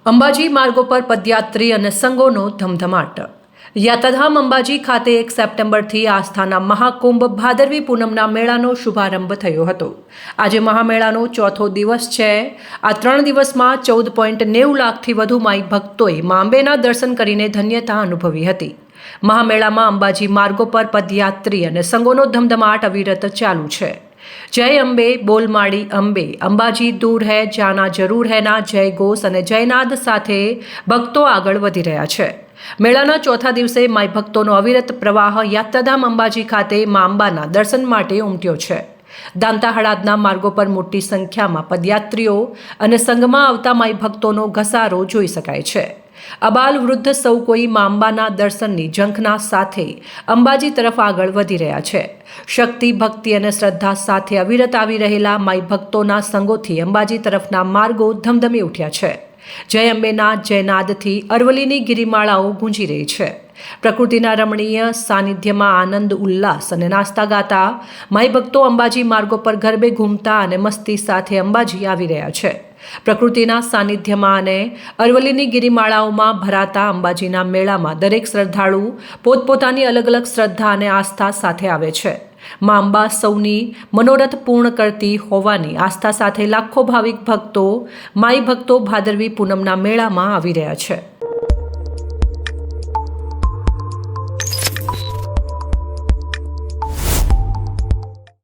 અંબાજી માર્ગો પર પદયાત્રી અને સંઘોનો ધમધમાટ. યાત્રાધામ અંબાજી ખાતે 1 સપ્ટેમ્બરથી આસ્થાના મહાકુંભ ભાદરવી પૂનમના મેળાનો શુભારંભ થયો હતો. આજે મહામેળાનો ચોથો દિવસ છે. આ 3 દિવસમાં 14.90 લાખથી વધુ માઈ ભક્તોએ મા અંબેના દર્શન કરીને ધન્યતા અનુભવી હતી. મહામેળામાં અંબાજી માર્ગો પર પદયાત્રી અને સંઘોનો ધમધમાટ અવિરત ચાલુ છે. જય અંબે, બોલ માડી અંબે, અંબાજી દૂર હૈ, જાના જરૂર હૈ ના જય ઘોષ અને જયનાદ સાથે ભક્તો આગળ વધી રહ્યા છે. મેળાના ચોથા દિવસે માઈ ભક્તોનો અવિરત પ્રવાહ યાત્રાધામ અંબાજી ખાતે મા અંબાના દર્શન માટે ઉમટ્યો છે. દાંતા હળાદના માર્ગો પર મોટી સંખ્યામાં પદયાત્રીઓ અને સંઘમાં આવતા માઈ ભક્તોનો ઘસારો જોઈ શકાય છે. અબાલ વૃદ્ધ સૌ કોઈ મા અંબાના દર્શનની ઝંખના સાથે અંબાજી તરફ આગળ વધી રહ્યા છે. શક્તિ, ભક્તિ અને શ્રદ્ધા સાથે અવિરત આવી રહેલા માઈ ભક્તોના સંગોથી અંબાજી તરફના માર્ગો ધમધમી ઉઠ્યા છે. જય અંબેના જયનાદથી અરવલ્લીની ગિરિમાળાઓ ગુંજી રહી છે. પ્રકૃતિના રમણીય સાનિધ્યમાં આનંદ, ઉલ્લાસ અને નાસ્તા ગાતા માઈ ભક્તો અંબાજી માર્ગો પર ગરબે ઘૂમતા અને મસ્તી સાથે અંબાજી આવી રહ્યા છે. પ્રકૃતિના સાનિધ્યમાં અને અરવલ્લીની ગિરિમાળાઓમાં ભરાતા અંબાજીના મેળામાં દરેક શ્રદ્ધાળુ પોતપોતાની અલગ અલગ શ્રદ્ધા અને આસ્થા સાથે આવે છે. મા અંબા સૌની મનોરથ પૂર્ણ કરતી હોવાની આસ્થા સાથે લાખો ભાવિક ભક્તો, માઈ ભક્તો ભાદરવી પૂનમના મેળામાં આવી રહ્યા છે.